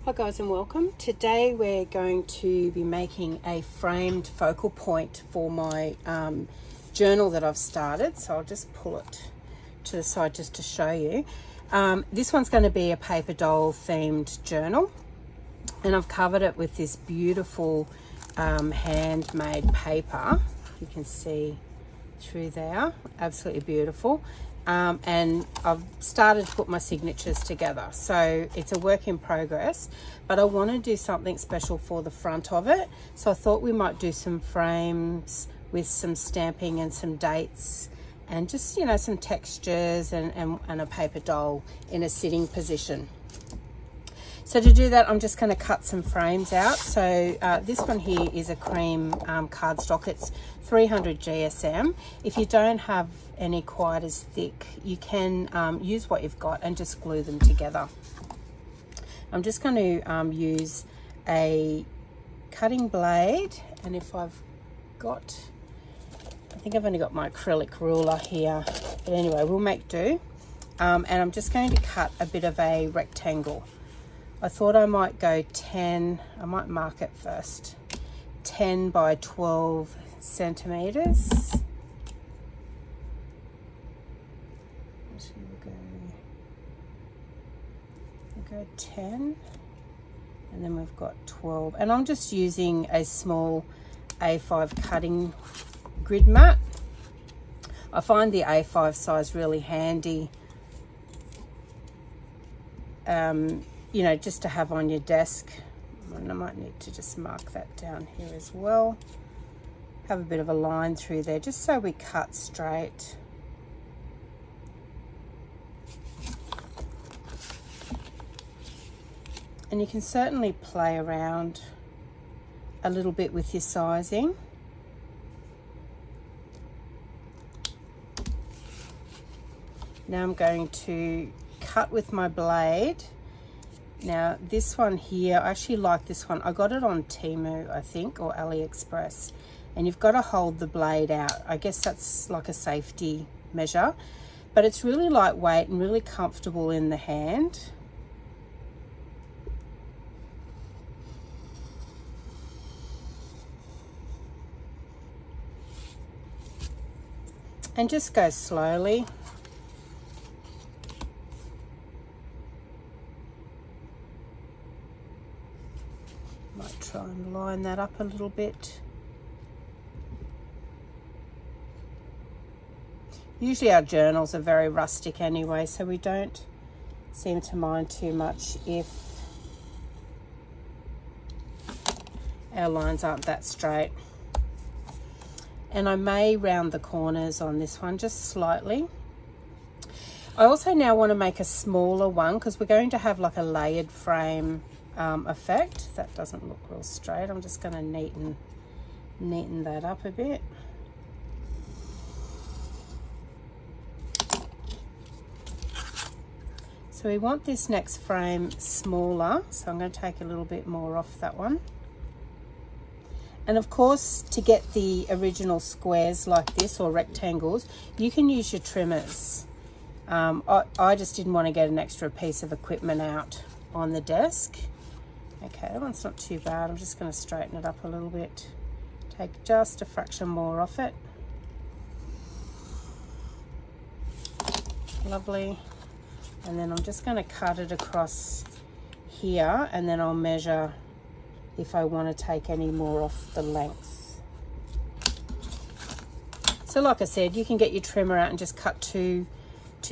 Hi guys and welcome. Today we're going to be making a framed focal point for my journal that I've started. So I'll just pull it to the side just to show you. This one's going to be a paper doll themed journal, and I've covered it with this beautiful handmade paper. You can see through there, absolutely beautiful. And I've started to put my signatures together, so it's a work in progress, but I want to do something special for the front of it. So I thought we might do some frames with some stamping and some dates and just, you know, some textures and a paper doll in a sitting position. So to do that, I'm just going to cut some frames out. So this one here is a cream cardstock. It's 300 GSM. If you don't have any quite as thick, you can use what you've got and just glue them together. I'm just going to use a cutting blade, and if I've got, I think I've only got my acrylic ruler here, but anyway, we'll make do. And I'm just going to cut a bit of a rectangle. I thought I might go 10, I might mark it first, 10 by 12 centimeters. So we'll go 10, and then we've got 12. And I'm just using a small A5 cutting grid mat. I find the A5 size really handy. You know, just to have on your desk. And I might need to just mark that down here as well. Have a bit of a line through there just so we cut straight. And you can certainly play around a little bit with your sizing. Now I'm going to cut with my blade. Now this one here, I actually like this one. I got it on Temu, I think, or AliExpress. And you've got to hold the blade out. I guess that's like a safety measure. But it's really lightweight and really comfortable in the hand. And just go slowly. Might try and line that up a little bit. Usually our journals are very rustic anyway, so we don't seem to mind too much if our lines aren't that straight. And I may round the corners on this one just slightly. I also now want to make a smaller one because we're going to have like a layered frame effect. That doesn't look real straight. I'm just going to neaten that up a bit. So we want this next frame smaller, so I'm going to take a little bit more off that one. And of course, to get the original squares like this or rectangles, you can use your trimmers. I just didn't want to get an extra piece of equipment out on the desk. Okay, that one's not too bad. I'm just going to straighten it up a little bit. Take just a fraction more off it. Lovely. And then I'm just going to cut it across here, and then I'll measure if I want to take any more off the length. So like I said, you can get your trimmer out and just cut two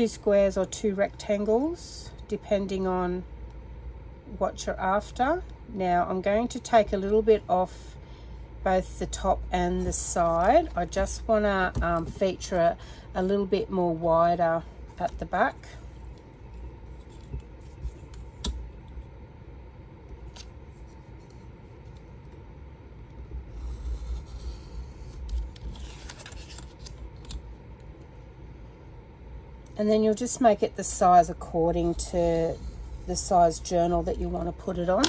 squares or 2 rectangles, depending on what you're after. Now I'm going to take a little bit off both the top and the side. I just want to feature a little bit more wider at the back. And then you'll just make it the size according to the size journal that you want to put it on.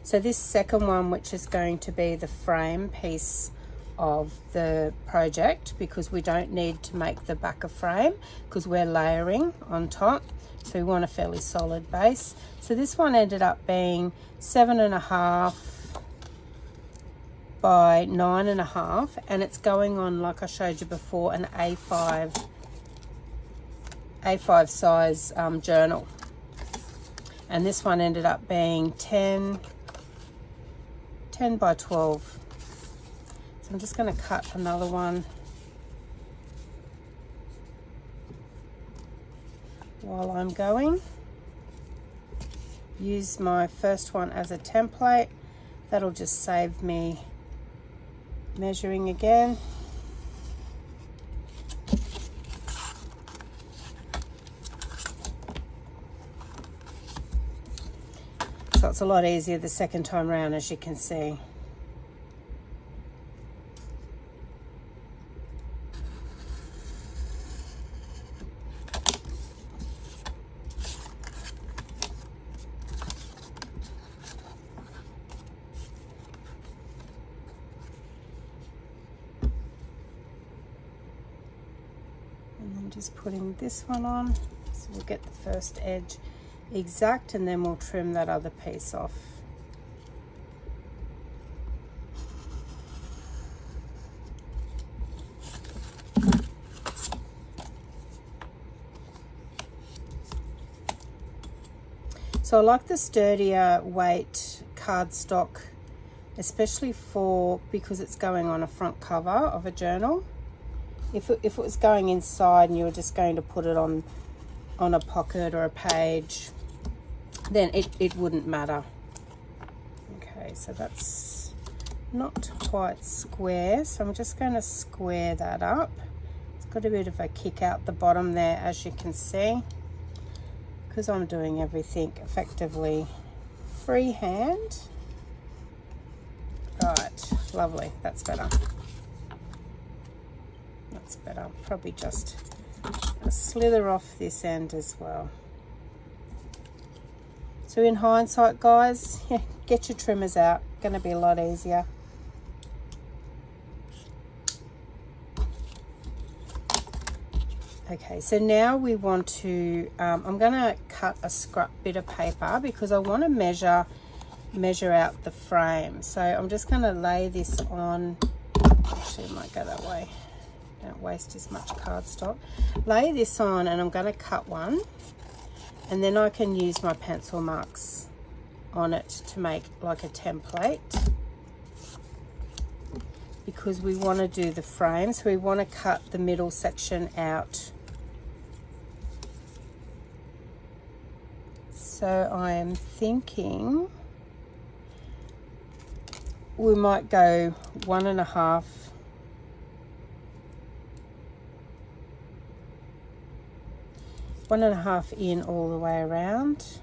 So this second one, which is going to be the frame piece of the project, because we don't need to make the back a frame because we're layering on top. So we want a fairly solid base. So this one ended up being 7.5 by 9.5, and it's going on, like I showed you before, an A5 size journal. And this one ended up being 10 by 12. So I'm just going to cut another one while I'm going. Use my first one as a template. That'll just save me measuring again. So it's a lot easier the second time around, as you can see. Just putting this one on, so we'll get the first edge exact, and then we'll trim that other piece off. So I like the sturdier weight cardstock, especially because it's going on a front cover of a journal. If it was going inside and you were just going to put it on a pocket or a page, then it wouldn't matter. Okay, so that's not quite square, so I'm just going to square that up. It's got a bit of a kick out the bottom there, as you can see, because I'm doing everything effectively freehand. Right, lovely, that's better. That's better. Probably just slither off this end as well. So in hindsight, guys, yeah, get your trimmers out. Going to be a lot easier. Okay, so now we want to, I'm going to cut a scrap bit of paper because I want to measure out the frame. So I'm just going to lay this on. Actually, it might go that way. Don't waste as much cardstock. Lay this on, and I'm going to cut one, and then I can use my pencil marks on it to make like a template, because we want to do the frame. So we want to cut the middle section out. So I am thinking we might go 1.5 in all the way around.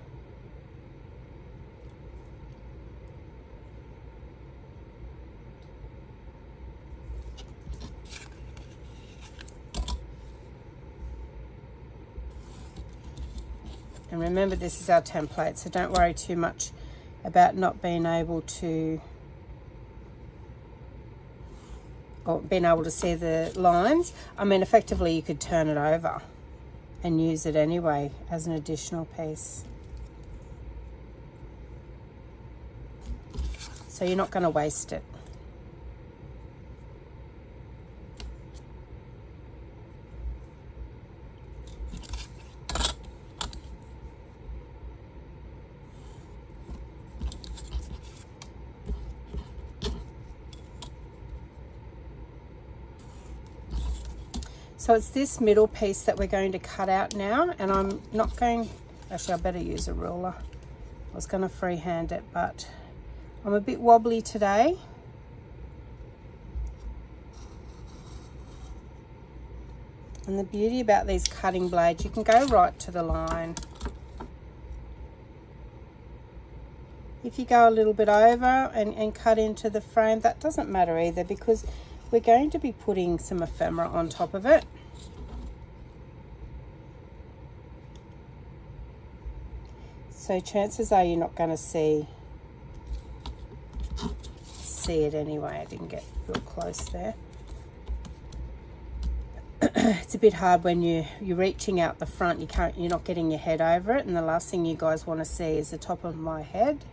And remember, this is our template, so don't worry too much about not being able to, or being able to see the lines. I mean, effectively you could turn it over and use it anyway as an additional piece. So you're not going to waste it. So it's this middle piece that we're going to cut out now, and I'm not going, actually I better use a ruler. I was going to freehand it, but I'm a bit wobbly today. And the beauty about these cutting blades, you can go right to the line. If you go a little bit over and cut into the frame, that doesn't matter either, because we're going to be putting some ephemera on top of it. So chances are you're not going to see see it anyway. I didn't get real close there. It's a bit hard when you're reaching out the front. You're not getting your head over it, and the last thing you guys want to see is the top of my head.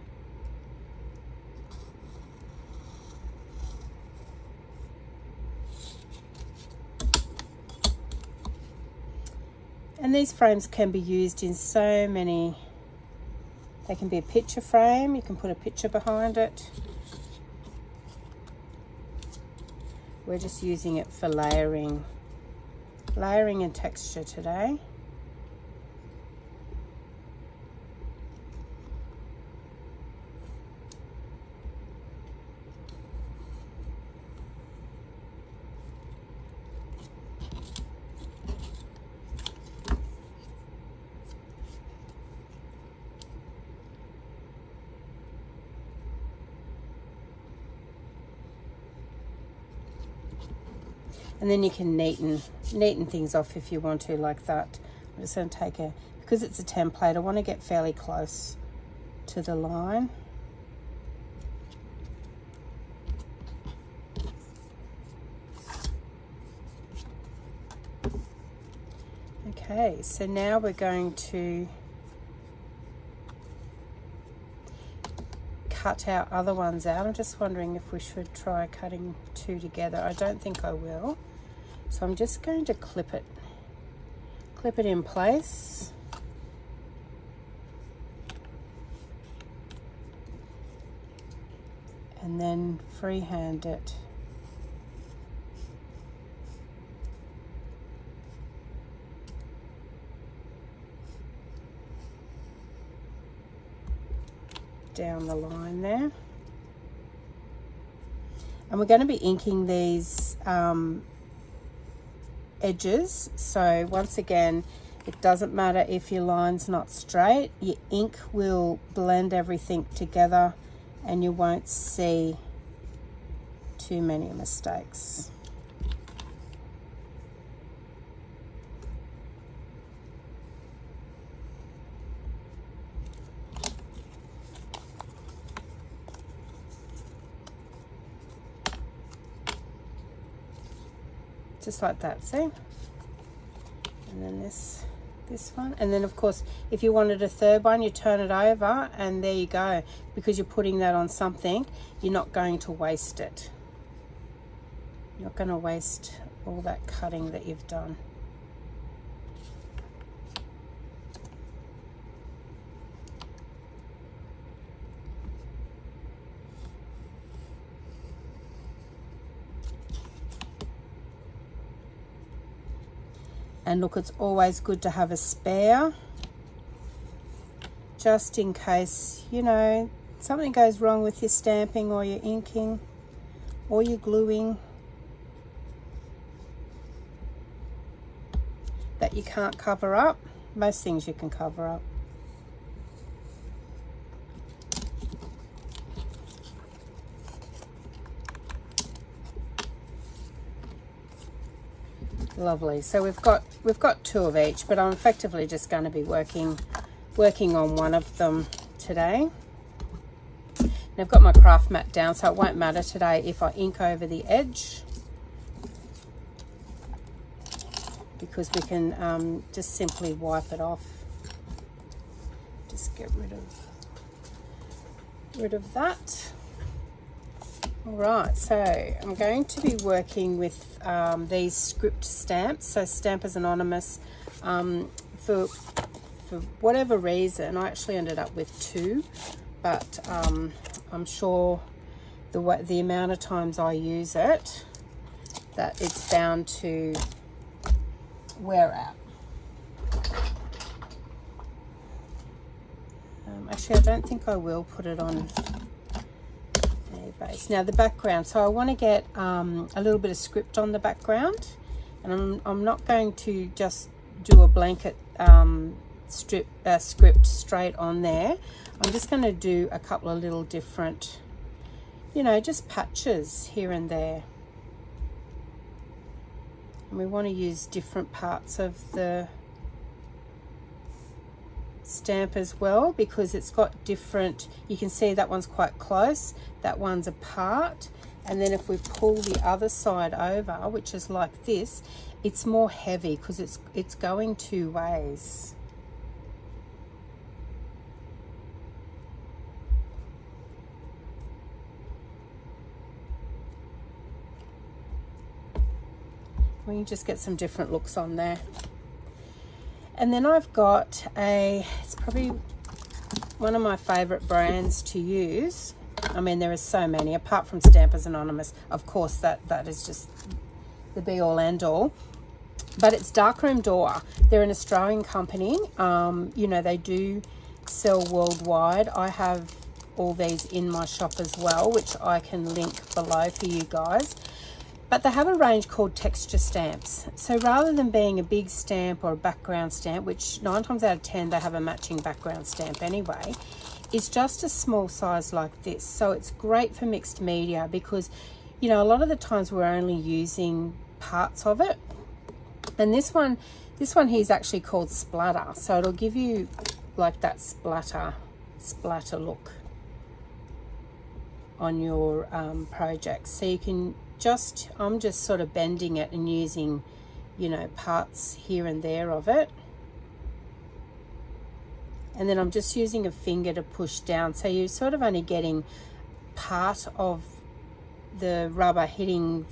And these frames can be used in so many. They can be a picture frame. You can put a picture behind it. We're just using it for layering and texture today. And then you can neaten things off if you want to, like that. I'm just going to take because it's a template, I want to get fairly close to the line. Okay, so now we're going to cut our other ones out. I'm just wondering if we should try cutting two together. I don't think I will. So I'm just going to clip it in place. And then freehand it. Down the line there. And we're going to be inking these edges, so once again, it doesn't matter if your line's not straight, your ink will blend everything together and you won't see too many mistakes. Just like that, see? And then this one. And then of course, if you wanted a third one, you turn it over and there you go. Because you're putting that on something, you're not going to waste it. You're not going to waste all that cutting that you've done. And look, it's always good to have a spare, just in case, you know, something goes wrong with your stamping or your inking or your gluing that you can't cover up. Most things you can cover up. Lovely. So we've got two of each, but I'm effectively just going to be working on one of them today. And I've got my craft mat down, so it won't matter today if I ink over the edge, because we can just simply wipe it off. Just get rid of that. All right, so I'm going to be working with these script stamps. So Stampers Anonymous, for whatever reason, I actually ended up with two, but I'm sure the amount of times I use it, that it's bound to wear out. Actually, I don't think I will put it on base. Now the background, so I want to get a little bit of script on the background, and I'm not going to just do a blanket script straight on there. I'm just going to do a couple of little different, you know, just patches here and there. And we want to use different parts of the stamp as well, because it's got different, you can see that one's quite close, that one's apart. And then if we pull the other side over, which is like this, it's more heavy because it's going two ways. We can just get some different looks on there. And then I've got it's probably one of my favorite brands to use. I mean, there are so many, apart from Stampers Anonymous. Of course, that is just the be all end all. But it's Darkroom Door. They're an Australian company. You know, they do sell worldwide. I have all these in my shop as well, which I can link below for you guys. But they have a range called texture stamps. So rather than being a big stamp or a background stamp, which 9 times out of 10 they have a matching background stamp anyway, it's just a small size like this. So it's great for mixed media because, you know, a lot of the times we're only using parts of it. And this one here is actually called Splatter. So it'll give you like that splatter look on your projects. So you can I'm just sort of bending it and using, you know, parts here and there of it. And then I'm just using a finger to push down. So you're sort of only getting part of the rubber hitting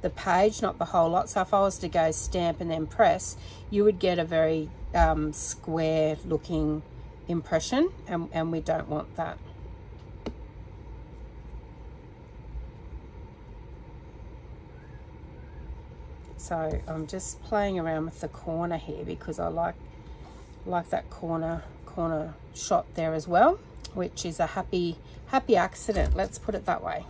the page, not the whole lot. So if I was to go stamp and then press, you would get a very square looking impression, and we don't want that. So I'm just playing around with the corner here because I like that corner shot there as well, which is a happy accident, let's put it that way.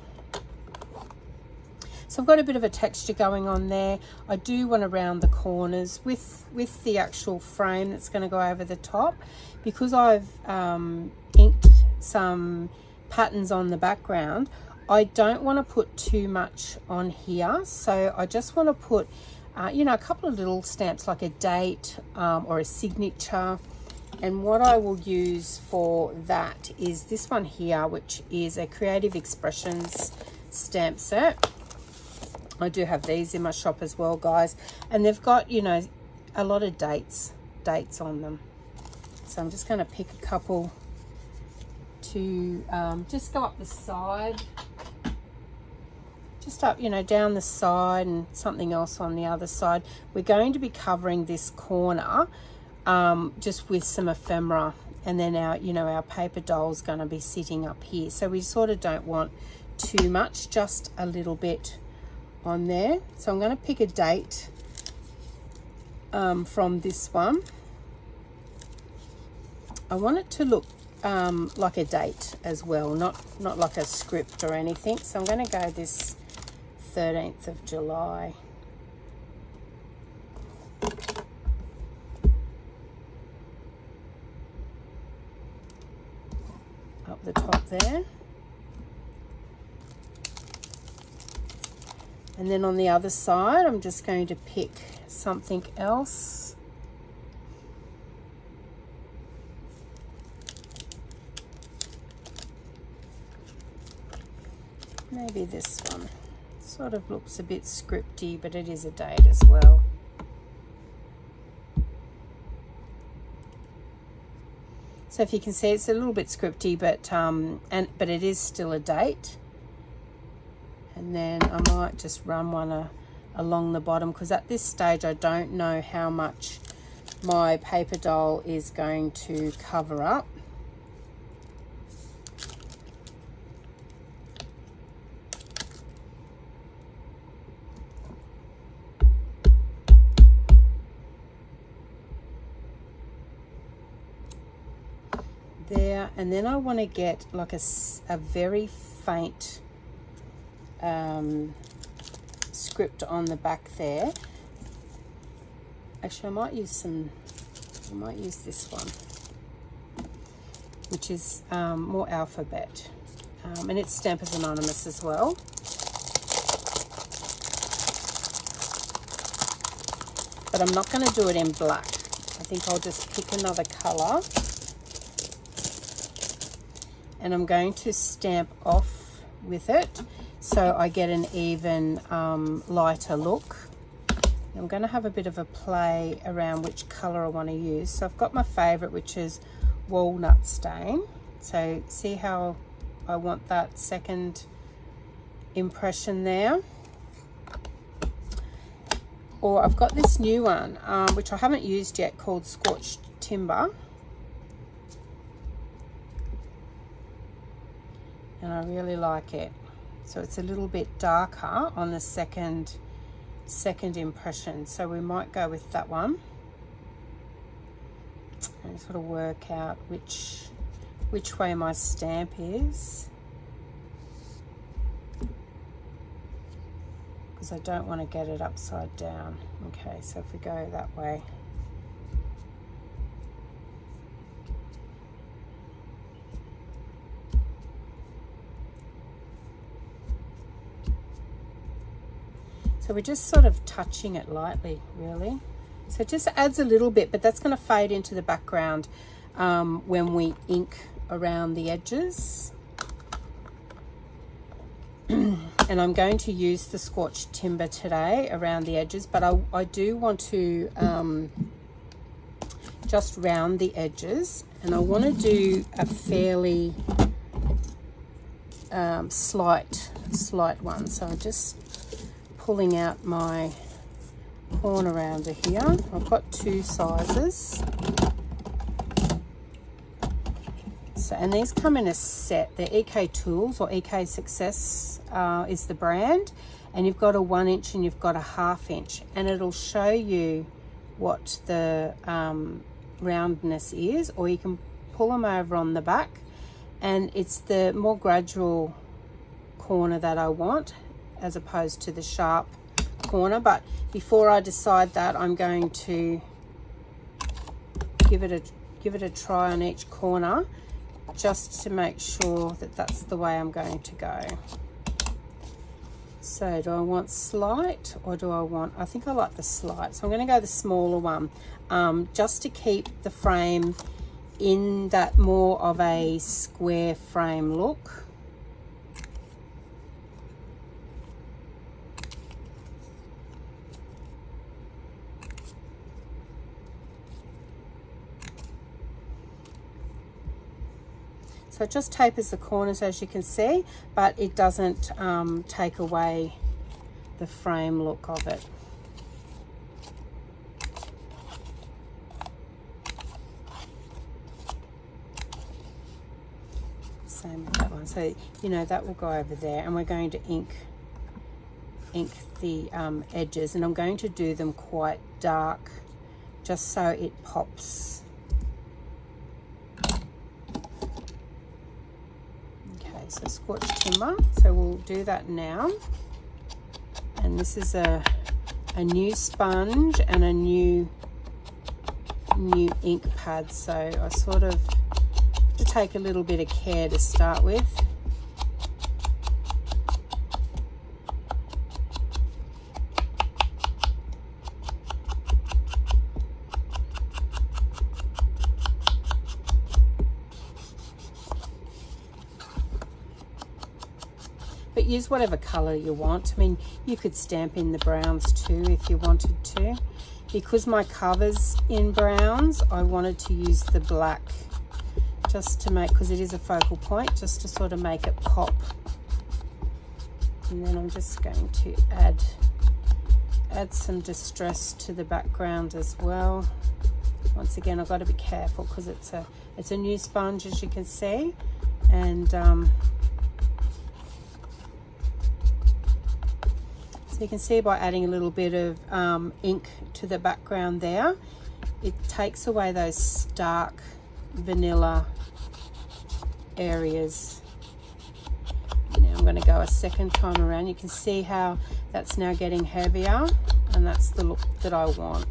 So I've got a bit of a texture going on there. I do want to round the corners with the actual frame that's going to go over the top, because I've inked some patterns on the background. I don't want to put too much on here, so I just want to put you know, a couple of little stamps like a date or a signature. And what I will use for that is this one here, which is a Creative Expressions stamp set. I do have these in my shop as well, guys, and they've got, you know, a lot of dates on them. So I'm just going to pick a couple to just go up the side, just up, you know, down the side, and something else on the other side. We're going to be covering this corner just with some ephemera, and then our, you know, our paper doll's going to be sitting up here. So we sort of don't want too much, just a little bit on there. So I'm going to pick a date from this one. I want it to look like a date as well, not like a script or anything. So I'm going to go this 13th of July. Up the top there. And then on the other side, I'm just going to pick something else. Maybe this one. Sort of looks a bit scripty, but it is a date as well. So if you can see, it's a little bit scripty, but it is still a date. And then I might just run one along the bottom, because at this stage I don't know how much my paper doll is going to cover up. There, and then I want to get like a very faint script on the back there. Actually, I might use this one, which is more alphabet, and it's Stampers Anonymous as well. But I'm not going to do it in black. I think I'll just pick another colour, and I'm going to stamp off with it so I get an even lighter look. I'm going to have a bit of a play around which colour I want to use. So I've got my favourite, which is Walnut Stain. So see how I want that second impression there. Or I've got this new one, which I haven't used yet, called Scorched Timber. And I really like it. So it's a little bit darker on the second impression. So we might go with that one. And sort of work out which way my stamp is. Because I don't want to get it upside down. Okay, so if we go that way. So we're just sort of touching it lightly, really. So it just adds a little bit, but that's going to fade into the background when we ink around the edges. And I'm going to use the Scorched Timber today around the edges, but I do want to just round the edges, and I want to do a fairly slight one. So I'm just pulling out my corner rounder here. I've got two sizes. So, and these come in a set. They're EK Tools, or EK Success is the brand. And you've got a 1 inch and you've got a 1/2 inch. And it'll show you what the roundness is, or you can pull them over on the back. And it's the more gradual corner that I want, as opposed to the sharp corner. But before I decide that, I'm going to give it a try on each corner, just to make sure that that's the way I'm going to go. So do I want slight, or do I want, I think I like the slight, so I'm going to go the smaller one, just to keep the frame in that more of a square frame look. So it just tapers the corners, as you can see, but it doesn't take away the frame look of it. Same with that one. So, you know, that will go over there, and we're going to ink the edges, and I'm going to do them quite dark, just so it pops. So Scorched Timber, so we'll do that now. And this is a new sponge and a new ink pad, so I sort of have to take a little bit of care to start with. But use whatever colour you want. I mean, you could stamp in the browns too if you wanted to. Because my cover's in browns, I wanted to use the black just to make, because it is a focal point, just to sort of make it pop. And then I'm just going to add some distress to the background as well. Once again, I've got to be careful because it's a new sponge, as you can see, and you can see by adding a little bit of ink to the background there, it takes away those stark vanilla areas. Now I'm going to go a second time around. You can see how that's now getting heavier, and that's the look that I want.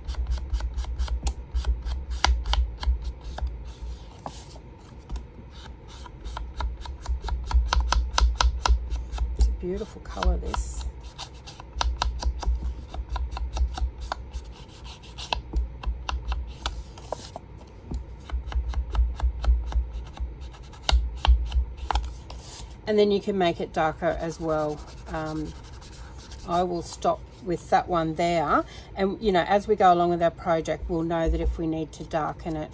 It's a beautiful colour, this. and then you can make it darker as well. I will stop with that one there, and you know, as we go along with our project, we'll know that if we need to darken it.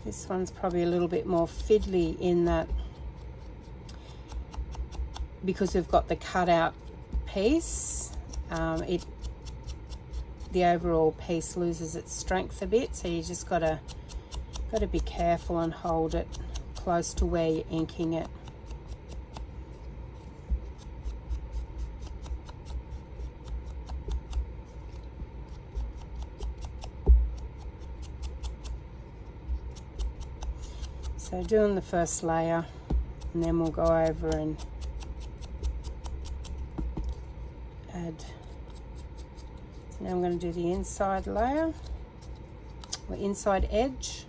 This one's probably a little bit more fiddly in that, because we've got the cutout piece, the overall piece loses its strength a bit, so you just gotta be careful and hold it close to where you're inking it. So doing the first layer, and then we'll go over and add. So now I'm going to do the inside layer, or inside edge.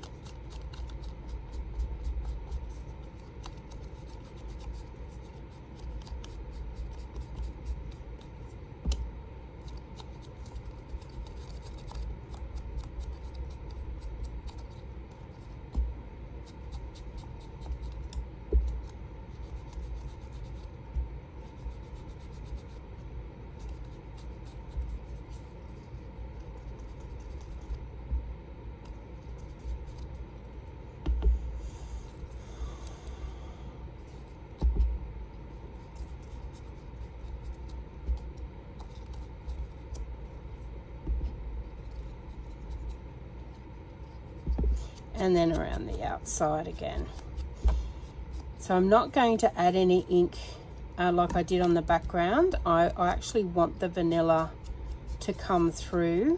And then around the outside again. So I'm not going to add any ink like I did on the background. I actually want the vanilla to come through.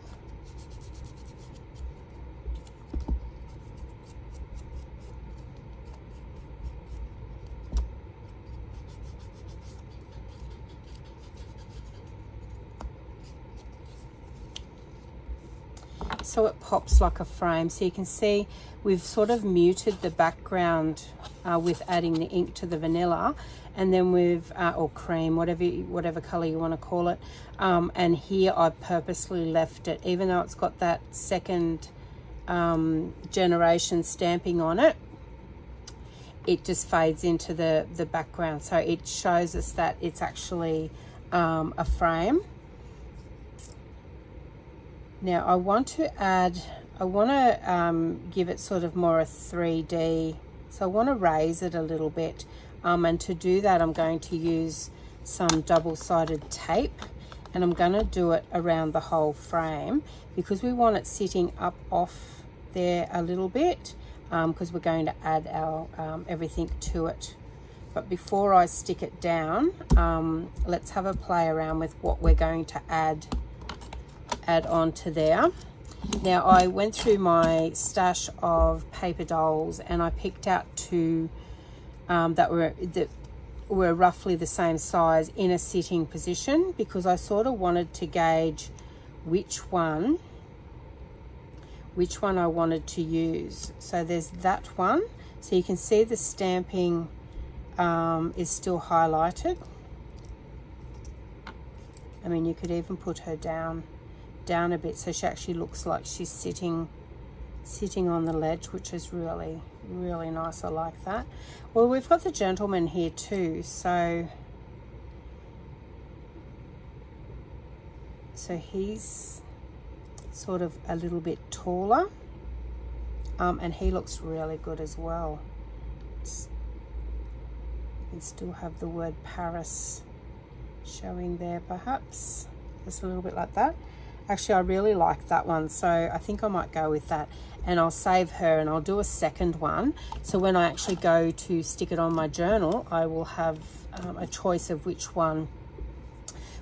So it pops like a frame. So you can see we've sort of muted the background with adding the ink to the vanilla, and then with or cream, whatever color you want to call it, and here I purposely left it, even though it's got that second generation stamping on it, it just fades into the background, so it shows us that it's actually a frame. Now I want to give it sort of more a 3D, so I want to raise it a little bit, and to do that I'm going to use some double-sided tape, and I'm going to do it around the whole frame because we want it sitting up off there a little bit, because we're going to add our everything to it. But before I stick it down, let's have a play around with what we're going to add onto there. Now I went through my stash of paper dolls and I picked out two that were roughly the same size in a sitting position, because I sort of wanted to gauge which one I wanted to use. So there's that one, so you can see the stamping is still highlighted. I mean, you could even put her down a bit so she actually looks like she's sitting on the ledge, which is really nice. I like that. Well, we've got the gentleman here too, so he's sort of a little bit taller, and he looks really good as well. You can still have the word Paris showing there, perhaps just a little bit like that. Actually, I really like that one, so I think I might go with that, and I'll save her and I'll do a second one. So when I actually go to stick it on my journal, I will have a choice of which one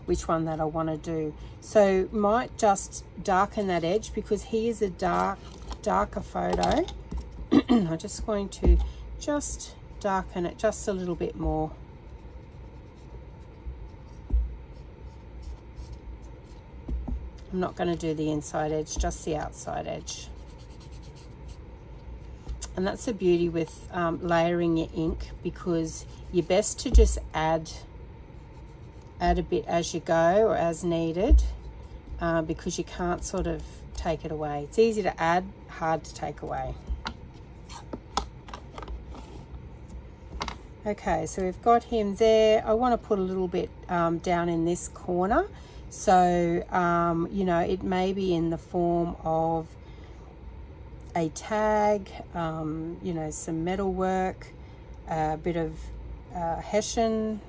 that I want to do. So might just darken that edge because he is a darker photo. I'm just going to just darken it just a little bit more. I'm not going to do the inside edge, just the outside edge. And that's the beauty with layering your ink, because you're best to just add a bit as you go or as needed, because you can't sort of take it away. It's easy to add, hard to take away. Okay, so we've got him there. I want to put a little bit down in this corner. So, you know, it may be in the form of a tag, you know, some metal work, a bit of hessian.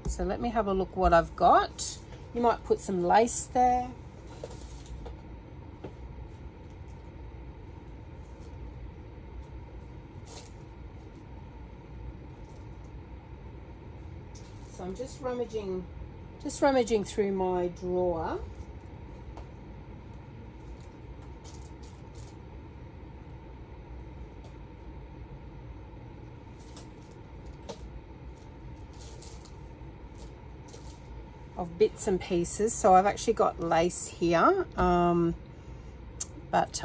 So let me have a look what I've got. You might put some lace there. So I'm just rummaging through my drawer. Of bits and pieces. So I've actually got lace here, but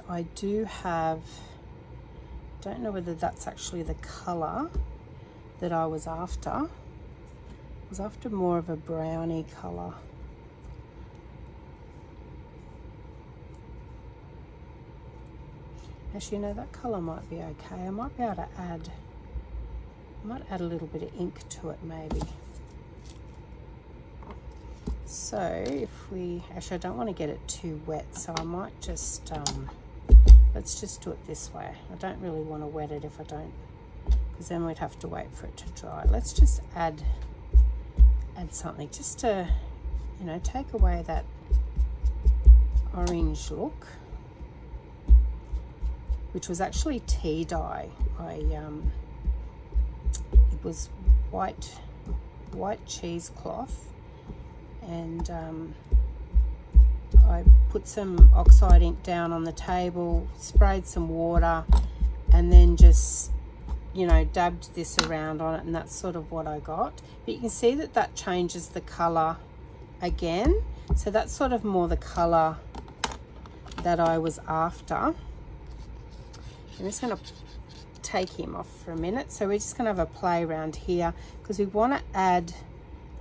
I do have, don't know whether that's actually the color that I was after. I was after more of a browny color. Actually, no, that color might be okay. I might be able to add, I might add a little bit of ink to it maybe. So if we, actually I don't want to get it too wet, so I might just, let's just do it this way. I don't really want to wet it if I don't, because then we'd have to wait for it to dry. Let's just add something just to, you know, take away that orange look, which was actually tea dye. It was white cheesecloth, and I put some oxide ink down on the table, sprayed some water, and then just, you know, dabbed this around on it, and that's sort of what I got. But you can see that that changes the color again. So that's sort of more the color that I was after. I'm just going to take him off for a minute. So we're just going to have a play around here, because we want to add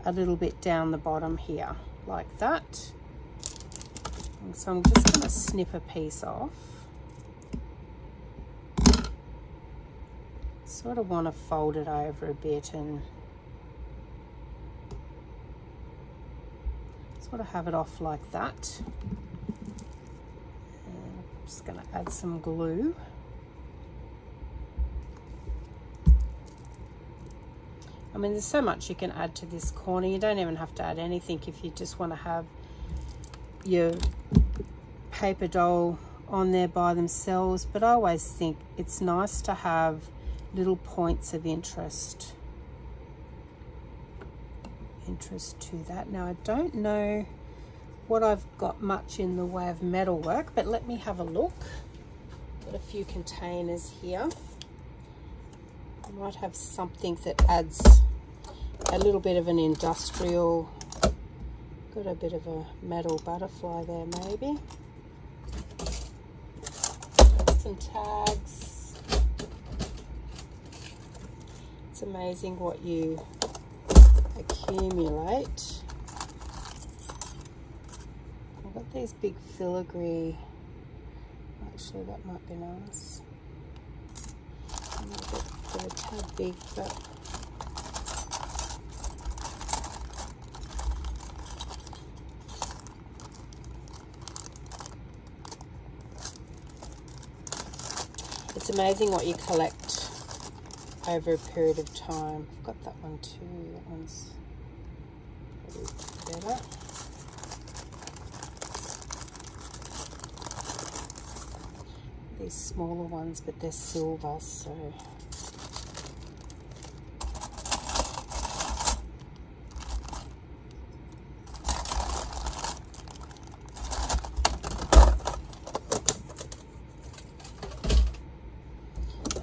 a little bit down the bottom here, like that. And so I'm just going to snip a piece off. Sort of want to fold it over a bit and sort of have it off like that. And I'm just going to add some glue. I mean, there's so much you can add to this corner. You don't even have to add anything if you just want to have your paper doll on there by themselves. But I always think it's nice to have little points of interest to that. Now, I don't know what I've got much in the way of metal work, but let me have a look. Got a few containers here. I might have something that adds a little bit of an industrial, got a bit of a metal butterfly there maybe. Some tags. It's amazing what you accumulate. I've got these big filigree, actually that might be nice. They're a tad big, but it's amazing what you collect over a period of time. I've got that one too. That one's probably better. These smaller ones, but they're silver, so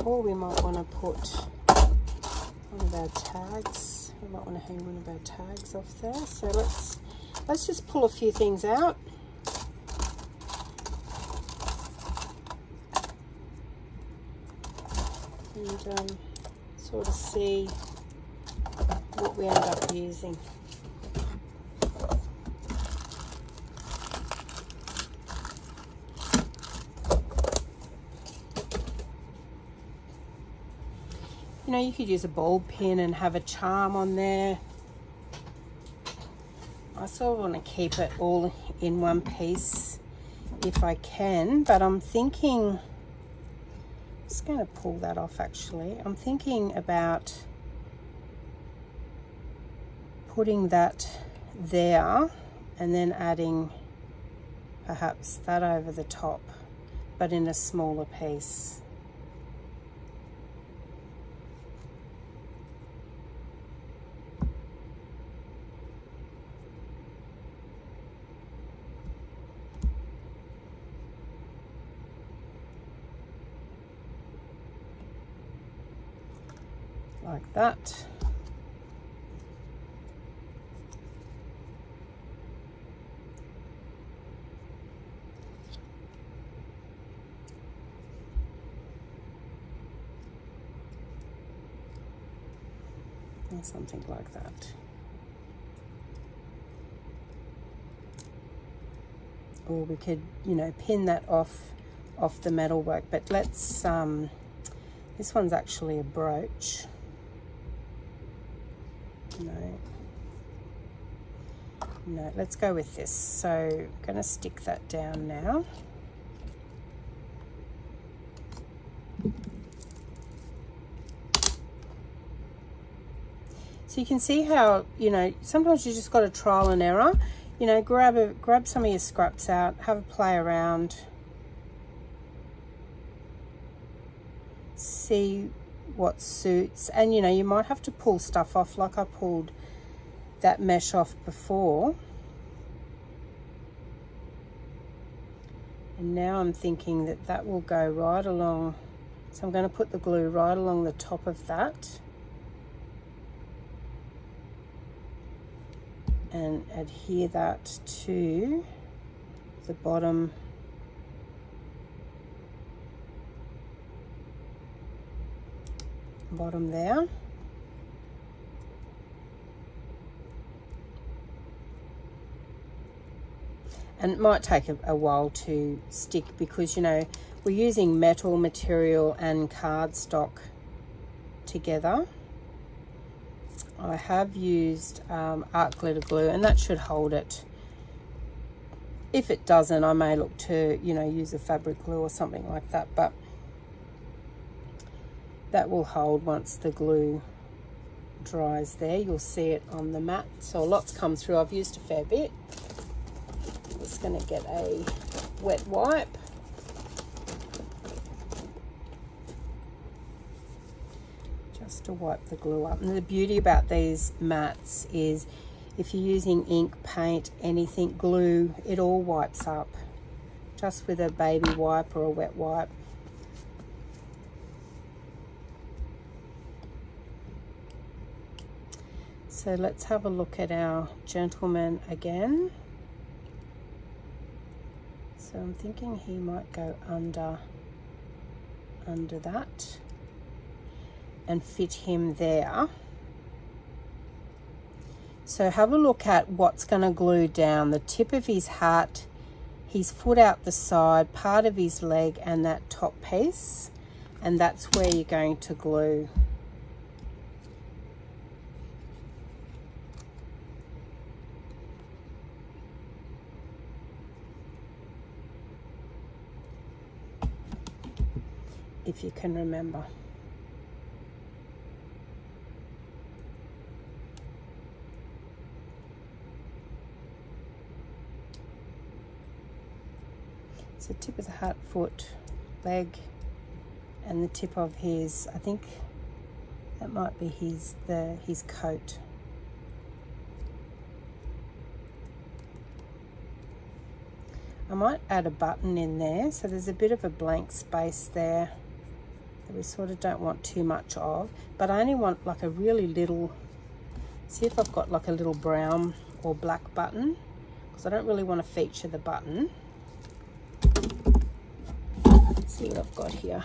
or we might want to put one of our tags. We might want to hang one of our tags off there. So let's just pull a few things out. And sort of see what we end up using. You know, you could use a ball pin and have a charm on there. I sort of want to keep it all in one piece if I can, but I'm thinking, I'm just going to pull that off actually. I'm thinking about putting that there and then adding perhaps that over the top, but in a smaller piece. Like that. And something like that. Or we could, you know, pin that off the metal work, but let's this one's actually a brooch. No, let's go with this. So I'm going to stick that down now. So you can see how, you know, sometimes you just got to trial and error. You know, grab some of your scraps out, have a play around, see what suits, and you know, you might have to pull stuff off, like I pulled that mesh off before. And now I'm thinking that that will go right along, so I'm going to put the glue right along the top of that and adhere that to the bottom there. And it might take a while to stick because, you know, we're using metal material and cardstock together. I have used art glitter glue, and that should hold it. If it doesn't, I may look to, you know, use a fabric glue or something like that, but that will hold once the glue dries there. You'll see it on the mat. So a lot's come through. I've used a fair bit. Just going to get a wet wipe. Just to wipe the glue up. And the beauty about these mats is if you're using ink, paint, anything, glue, it all wipes up just with a baby wipe or a wet wipe. So let's have a look at our gentleman again. So I'm thinking he might go under that and fit him there. So have a look at what's going to glue down: the tip of his hat, his foot out the side, part of his leg, and that top piece. And that's where you're going to glue. If you can remember. So tip of the hat, foot, leg, and the tip of his, I think that might be his coat. I might add a button in there, so there's a bit of a blank space there that we sort of don't want too much of, but I only want like a really little, see if I've got like a little brown or black button, because I don't really want to feature the button. Let's see what I've got here.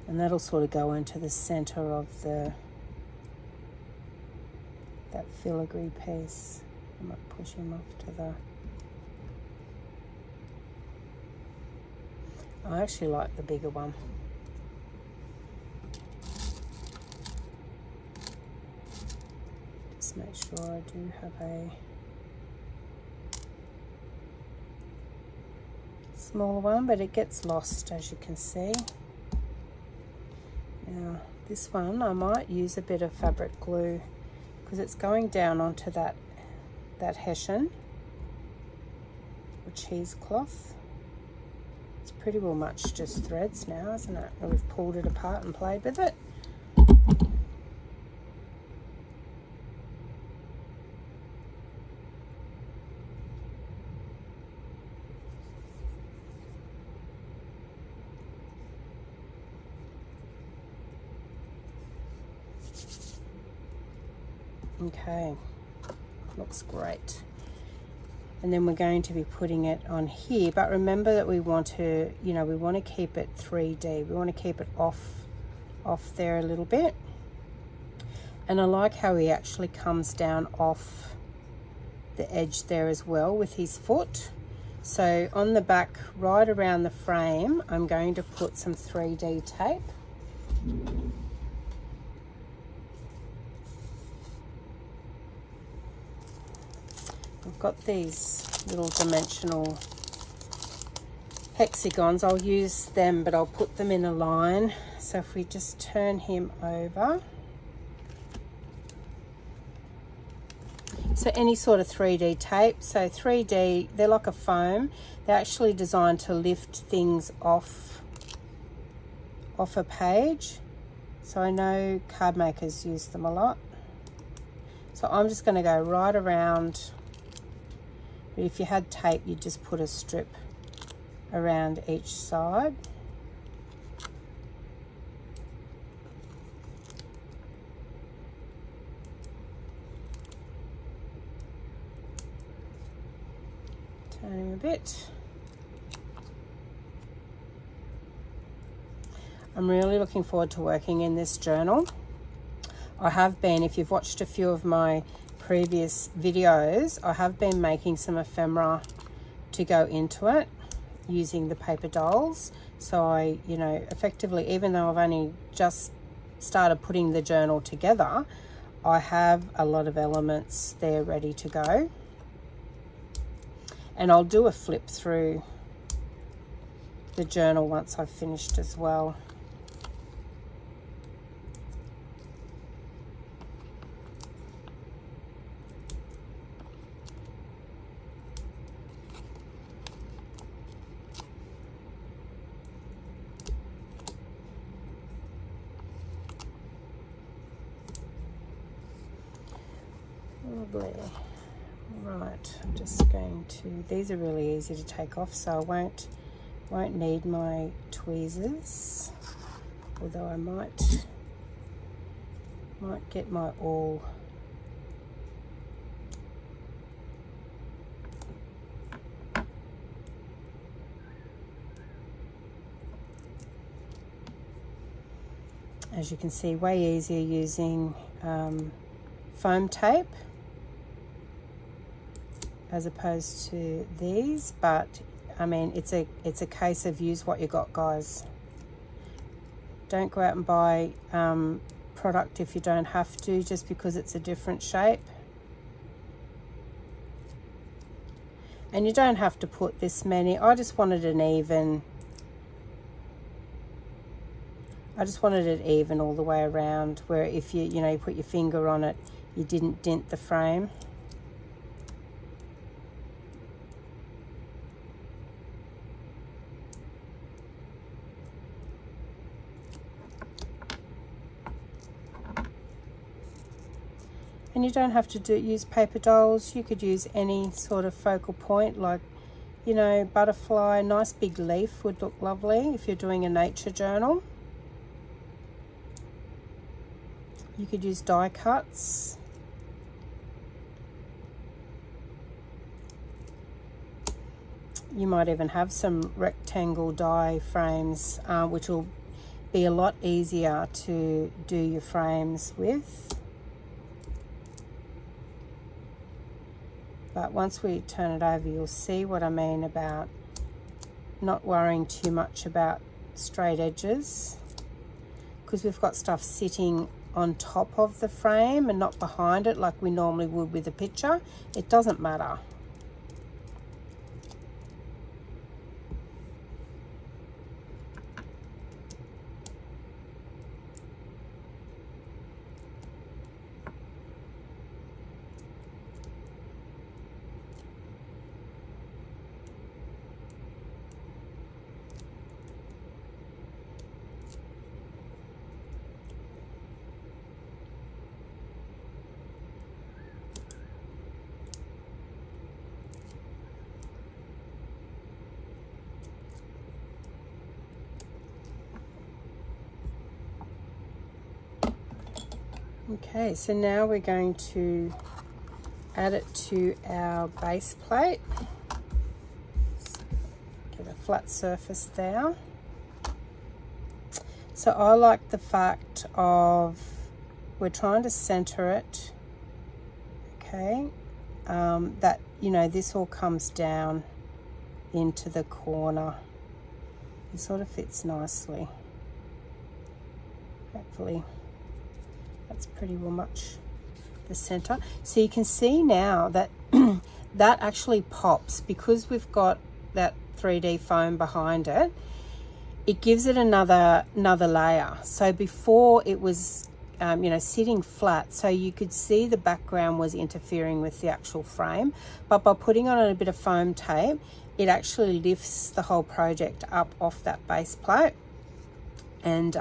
And that'll sort of go into the center of that filigree piece. I might push him off to the... I actually like the bigger one. Just make sure I do have a smaller one, but it gets lost, as you can see. Now this one I might use a bit of fabric glue because it's going down onto that hessian or cheesecloth. It's pretty well much just threads now, isn't it? And we've pulled it apart and played with it. Okay, looks great. And then we're going to be putting it on here, but remember that we want to, you know, we want to keep it 3D. We want to keep it off there a little bit. And I like how he actually comes down off the edge there as well with his foot. So on the back, right around the frame, I'm going to put some 3D tape. I've got these little dimensional hexagons. I'll use them, but I'll put them in a line. So if we just turn him over. So any sort of 3D tape. So 3D, they're like a foam. They're actually designed to lift things off a page. So I know card makers use them a lot. So I'm just going to go right around. But if you had tape, you'd just put a strip around each side. Turn him a bit. I'm really looking forward to working in this journal. I have been, if you've watched a few of my previous videos, I have been making some ephemera to go into it using the paper dolls. So I, you know, effectively, even though I've only just started putting the journal together, I have a lot of elements there ready to go. And I'll do a flip through the journal once I've finished as well. Lovely. Right, I'm just going to, these are really easy to take off, so I won't need my tweezers, although I might get my awl. As you can see, way easier using foam tape as opposed to these, but I mean, it's a case of use what you got, guys. Don't go out and buy product if you don't have to, just because it's a different shape. And you don't have to put this many. I just wanted it even all the way around, where if you put your finger on it, you didn't dent the frame. And you don't have to use paper dolls. You could use any sort of focal point, like, you know, butterfly. Nice big leaf would look lovely if you're doing a nature journal. You could use die cuts. You might even have some rectangle die frames, which will be a lot easier to do your frames with. But once we turn it over, you'll see what I mean about not worrying too much about straight edges, because we've got stuff sitting on top of the frame and not behind it like we normally would with a picture. It doesn't matter. Okay, so now we're going to add it to our base plate. Get a flat surface there. So I like the fact of we're trying to center it, okay, that, you know, this all comes down into the corner. It sort of fits nicely, hopefully. That's pretty well much the center. So you can see now that that actually pops because we've got that 3D foam behind it. It gives it another layer. So before it was, you know, sitting flat, so you could see the background was interfering with the actual frame. But by putting on a bit of foam tape, it actually lifts the whole project up off that base plate, and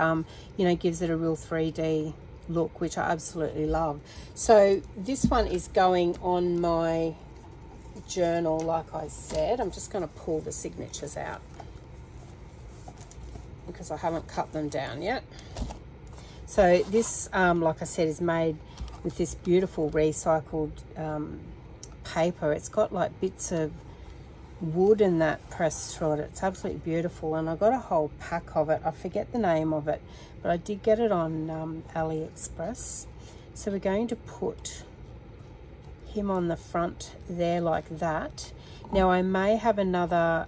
you know, gives it a real 3D look, which I absolutely love. So this one is going on my journal, like I said. I'm just going to pull the signatures out because I haven't cut them down yet. So this, like I said, is made with this beautiful recycled paper. It's got like bits of wood and that pressed through it. It's absolutely beautiful, and I got a whole pack of it. I forget the name of it, but I did get it on AliExpress. So we're going to put him on the front there like that. Now I may have another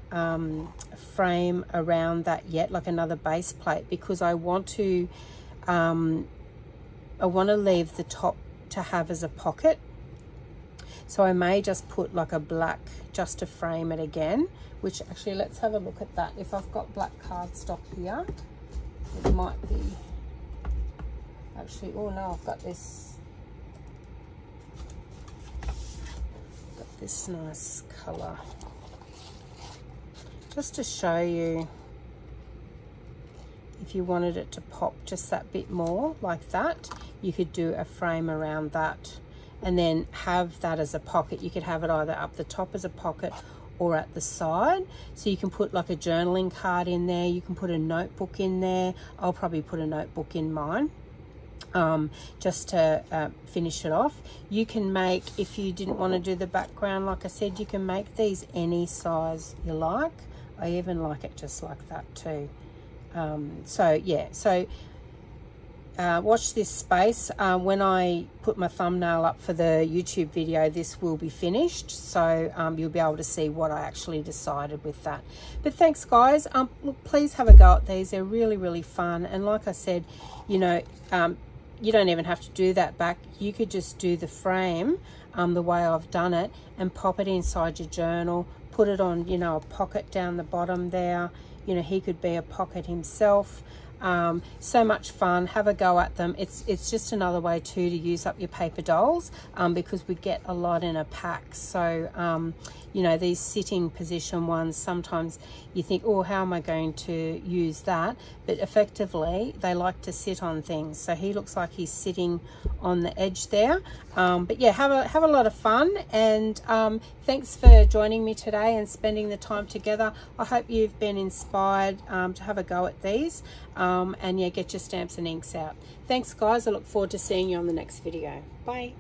frame around that yet, like another base plate, because I want to leave the top to have as a pocket. So I may just put like a black, just to frame it again, which actually, let's have a look at that. If I've got black cardstock here, it might be, actually, oh no, I've got this nice color. Just to show you, if you wanted it to pop just that bit more like that, you could do a frame around that and then have that as a pocket. You could have it either up the top as a pocket or at the side. So you can put like a journaling card in there. You can put a notebook in there. I'll probably put a notebook in mine, just to finish it off. You can make, if you didn't want to do the background, like I said, you can make these any size you like. I even like it just like that too. So yeah, so watch this space. When I put my thumbnail up for the YouTube video, this will be finished, so you'll be able to see what I actually decided with that. But thanks guys. Look, please have a go at these. They're really, really fun, and like I said, you know, you don't even have to do that back. You could just do the frame the way I've done it and pop it inside your journal, put it on, you know, a pocket down the bottom there. You know, he could be a pocket himself. So much fun. Have a go at them. It's just another way too to use up your paper dolls, because we get a lot in a pack. So you know, these sitting position ones, sometimes you think, oh, how am I going to use that? But effectively they like to sit on things. So he looks like he's sitting on the edge there. But yeah, have a lot of fun, and thanks for joining me today and spending the time together. I hope you've been inspired to have a go at these, and yeah, get your stamps and inks out. Thanks guys. I look forward to seeing you on the next video. Bye.